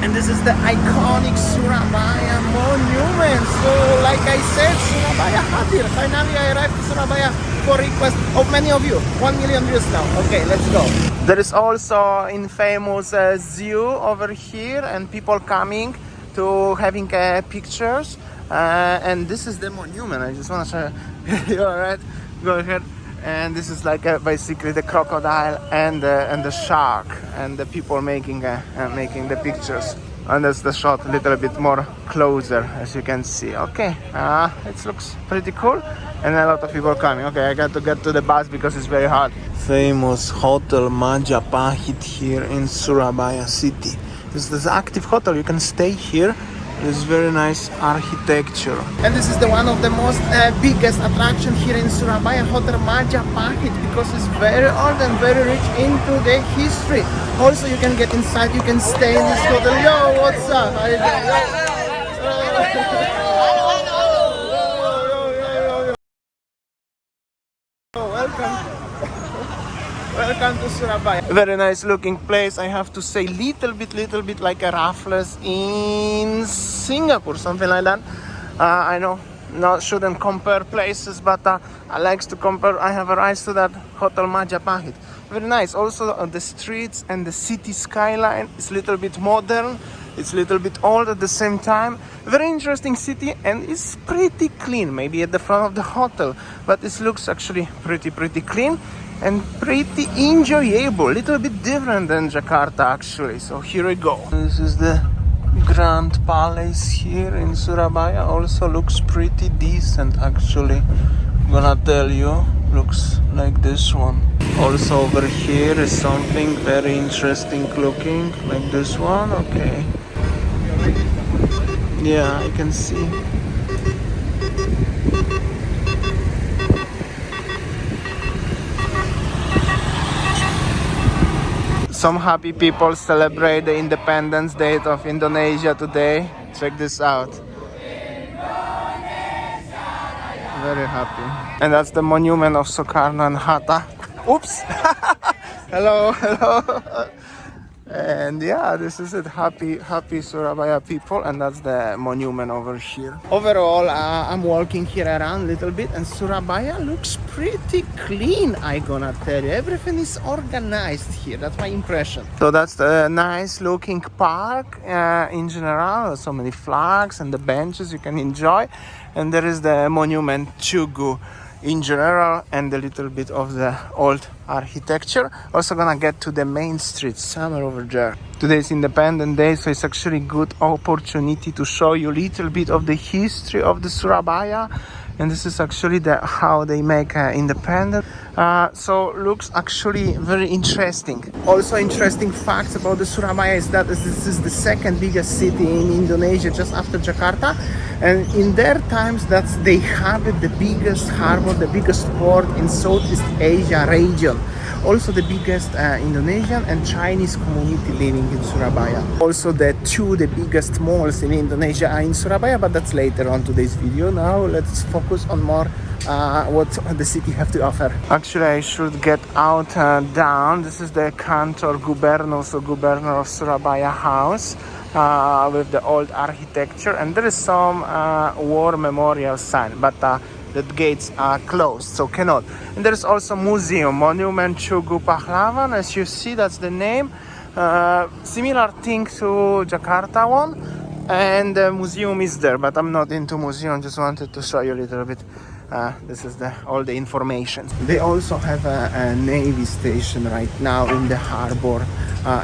And this is the iconic Surabaya monument. So like I said, Surabaya hadir. Finally I arrived to Surabaya for request of many of you. 1 million views now. Okay, let's go. There is also infamous zoo over here and people coming to having pictures. And this is the monument. I just want to show you. Alright, go ahead. And this is like basically the crocodile and the shark and the people making the pictures. And that's the shot a little bit more closer, as you can see. Okay, it looks pretty cool, and a lot of people coming. Okay, I got to get to the bus because it's very hard. Famous hotel Majapahit here in Surabaya city. This is an active hotel. You can stay here. It's very nice architecture. And this is the one of the most biggest attraction here in Surabaya, Hotel Majapahit, because it's very old and very rich into the history. Also, you can get inside, you can stay in this hotel. Yo, what's up? How you doing? Welcome. Welcome to Surabaya. Very nice looking place. I have to say little bit like a Raffles in Singapore, something like that. I know shouldn't compare places, but I like to compare. I have arrived to that Hotel Majapahit. Very nice. Also the streets and the city skyline is a little bit modern. It's a little bit old at the same time. Very interesting city, and it's pretty clean. Maybe at the front of the hotel, but it looks actually pretty clean and pretty enjoyable. Little bit different than Jakarta actually. So here we go. This is the Grand Palace here in Surabaya. Also looks pretty decent actually. I'm gonna tell you, looks like this one. Also over here is something very interesting looking, like this one. Okay. Yeah, I can see. Some happy people celebrate the Independence Day of Indonesia today. Check this out. Very happy. And that's the monument of Soekarno and Hatta. Oops! Hello. And yeah, this is it. Happy Surabaya people, and that's the monument over here. Overall, I'm walking here around a little bit, and Surabaya looks pretty clean, I gonna tell you. Everything is organized here. That's my impression. So that's the nice looking park in general. So many flags and the benches you can enjoy. And there is the monument Tugu in general, and a little bit of the old architecture. Also gonna get to the main street somewhere over there. Today is Independence Day, so it's actually good opportunity to show you a little bit of the history of the Surabaya. And this is actually how they make independence. So looks actually very interesting. Also interesting facts about the Surabaya is that this is the second biggest city in Indonesia, just after Jakarta. And in their times, they have the biggest harbor, the biggest port in Southeast Asia region. Also the biggest Indonesian and Chinese community living in Surabaya. Also the biggest malls in Indonesia are in Surabaya, but that's later on today's video. Now let's focus on more what the city have to offer. Actually, I should get out down. This is the Kantor Gubernur, so Governor of Surabaya house. With the old architecture, and there is some war memorial sign, but the gates are closed, so cannot. And there is also museum, Monument Tugu Pahlawan. As you see, that's the name. Similar thing to Jakarta one, and the museum is there, but I'm not into museum. Just wanted to show you a little bit. This is all the information. They also have a navy station right now in the harbor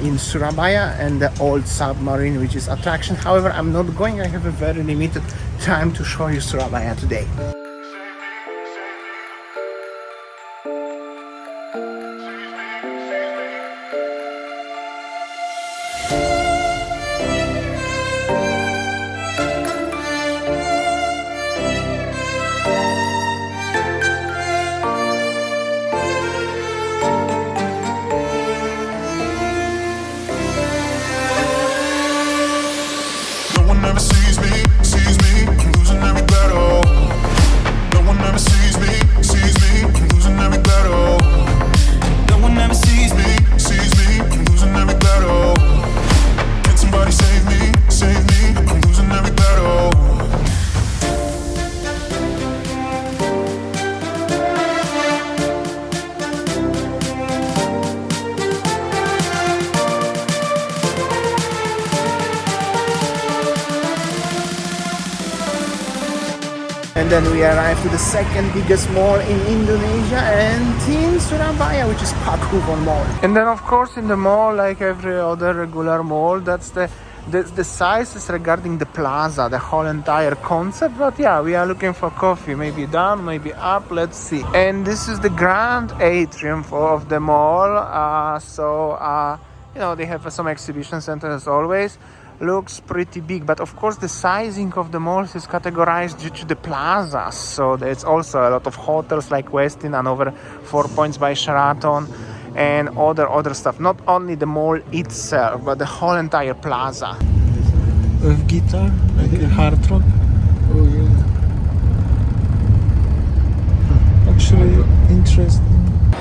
in Surabaya, and the old submarine, which is attraction. However, I'm not going. I have a very limited time to show you Surabaya today. Save me. And then we arrive to the second biggest mall in Indonesia and in Surabaya, which is Pakuwon Mall. And then of course in the mall, like every other regular mall, that's the size is regarding the plaza, the whole entire concept. But yeah, we are looking for coffee, maybe down, maybe up, let's see. And this is the grand atrium of the mall. You know, they have some exhibition center as always. Looks pretty big, but of course the sizing of the malls is categorized due to the plazas. So there's also a lot of hotels like Westin and over 4 Points by Sheraton and other stuff. Not only the mall itself, but the whole entire plaza. With guitar, like a hard rock. Oh yeah. Actually interesting.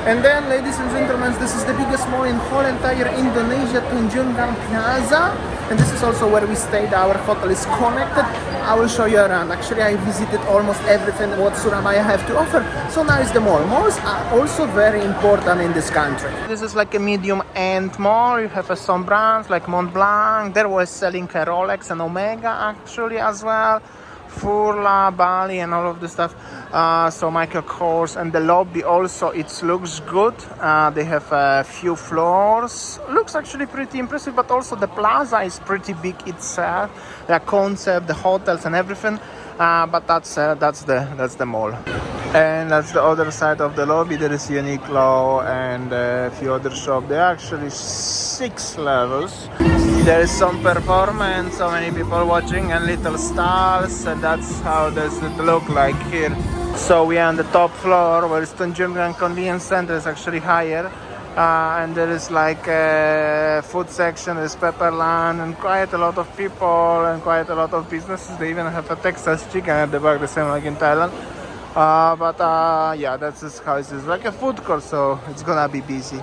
And then, ladies and gentlemen, this is the biggest mall in whole entire Indonesia, Tunjungan Plaza. And this is also where we stayed. Our hotel is connected. I will show you around. Actually, I visited almost everything what Surabaya have to offer. So now is the mall. Malls are also very important in this country. This is like a medium-end mall. You have some brands like Mont Blanc. There was selling a Rolex and Omega actually as well. Furla, Bali, and all of this stuff. So Michael Kors, and the lobby also, it looks good. They have a few floors. Looks actually pretty impressive, but also the plaza is pretty big itself. The concept, the hotels, and everything. But that's the mall. And that's the other side of the lobby. There is Uniqlo and a few other shops. There are actually 6 levels. There is some performance, so many people watching, and little stalls, and that's how does it look like here. So we are on the top floor, where Tunjungan Convenience Center is actually higher. And there is like a food section, there's Pepperland, and quite a lot of people and quite a lot of businesses. They even have a Texas chicken at the back, the same like in Thailand. Yeah, that's just how it is, like a food court, so it's gonna be busy.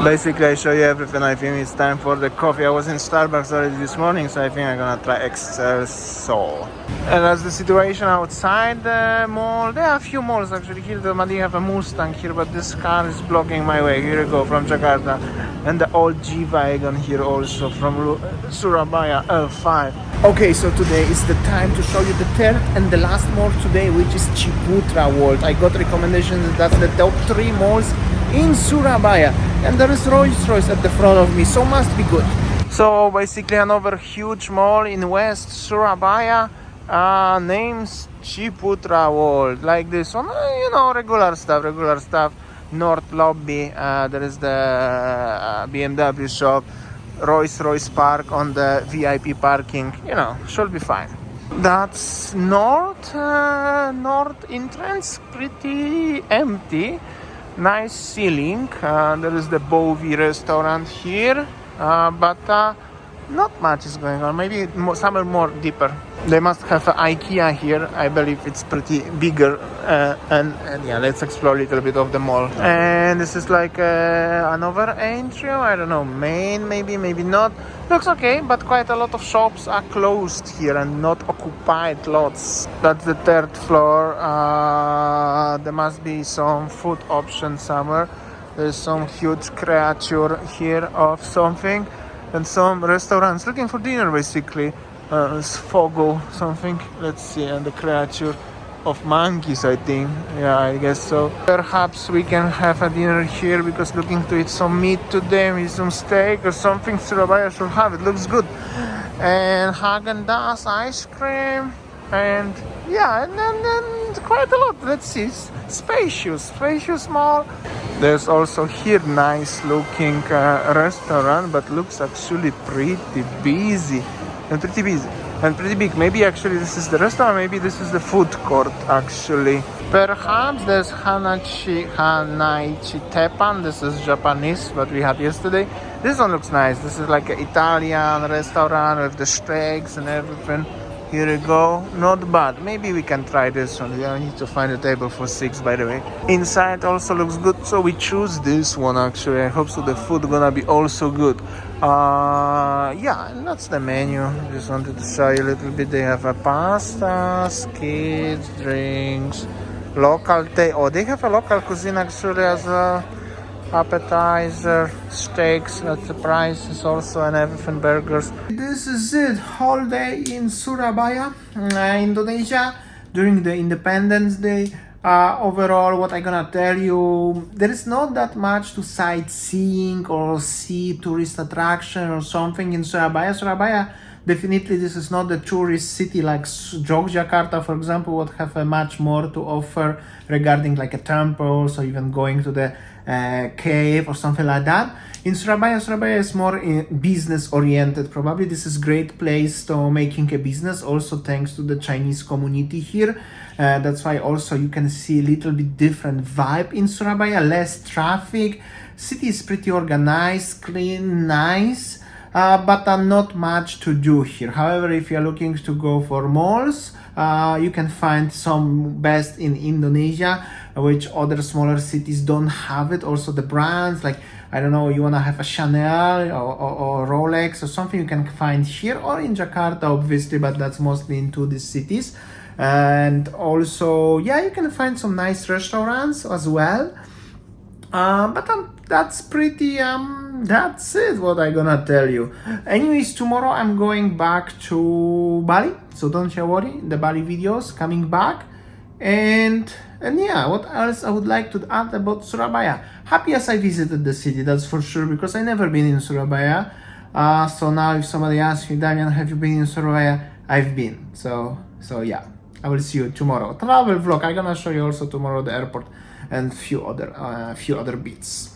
Basically, I show you everything. I think it's time for the coffee. I was in Starbucks already this morning, so I think I'm gonna try Excelsior. And that's the situation outside the mall. There are a few malls actually here. They have a Mustang here, but this car is blocking my way. Here we go from Jakarta, and the old G-Wagon here also from Surabaya L5. Okay, so today is the time to show you the third and the last mall today, which is Ciputra World. I got recommendations that that's the top 3 malls in Surabaya, and there is Rolls-Royce at the front of me, so must be good. So basically another huge mall in West Surabaya, names Ciputra World, like this one, you know, regular stuff. North lobby, there is the BMW shop, Rolls-Royce park on the VIP parking, you know, should be fine. That's north entrance, pretty empty. Nice ceiling. There is the Bowie restaurant here, but not much is going on. Maybe somewhere more deeper. They must have an IKEA here. I believe it's pretty bigger. And yeah, let's explore a little bit of the mall. And this is like another atrium. I don't know, main maybe not. Looks okay, but quite a lot of shops are closed here and not occupied lots. That's the third floor. There must be some food options somewhere. There's some huge creature here of something, and some restaurants looking for dinner basically. Fogo something. Let's see, and the creature of monkeys, I think. Yeah, I guess so. Perhaps we can have a dinner here, because looking to eat some meat today, maybe some steak or something. Surabaya should have it. Looks good. And Häagen-Dazs ice cream, and yeah, and then quite a lot. Let's see, spacious mall. There's also here nice looking restaurant, but looks actually pretty busy. And pretty big. Maybe actually this is the restaurant, maybe this is the food court actually. Perhaps there's Hanaichi Teppan. This is Japanese, what we had yesterday. This one looks nice. This is like an Italian restaurant with the steaks and everything. Here we go. Not bad. Maybe we can try this one. I need to find a table for 6, by the way. Inside also looks good, so we choose this one actually. I hope so the food gonna be also good. Yeah, and that's the menu. Just wanted to show you a little bit. They have a pasta, kids, drinks, local tea. Oh, they have a local cuisine actually as well. Appetizer, steaks, that's the prices also, and everything, burgers. This is it, whole day in Surabaya, Indonesia. during the Independence Day. Overall, what I'm gonna tell you, there is not that much to sightseeing or see tourist attraction or something in Surabaya. Surabaya, definitely this is not the tourist city like Yogyakarta, for example, would have much more to offer regarding like a temple, or even going to the cave or something like that. In Surabaya is more business oriented. Probably this is great place to making a business, also thanks to the Chinese community here. That's why also you can see a little bit different vibe in Surabaya, less traffic. City is pretty organized, clean, nice, but not much to do here. However, if you're looking to go for malls, you can find some best in Indonesia, which other smaller cities don't have it. Also the brands, like, I don't know, you want to have a Chanel or Rolex or something, you can find here or in Jakarta, obviously, but that's mostly into these cities. And also, yeah, you can find some nice restaurants as well. But that's pretty, that's it what I'm gonna tell you. Anyways, tomorrow I'm going back to Bali, so don't you worry, the Bali videos coming back. And yeah, what else I would like to add about Surabaya? Happy as I visited the city, that's for sure, because I never been in Surabaya. So now if somebody asks me, Damian, have you been in Surabaya? I've been. So yeah, I will see you tomorrow. Travel vlog. I'm gonna show you also tomorrow the airport and few other bits.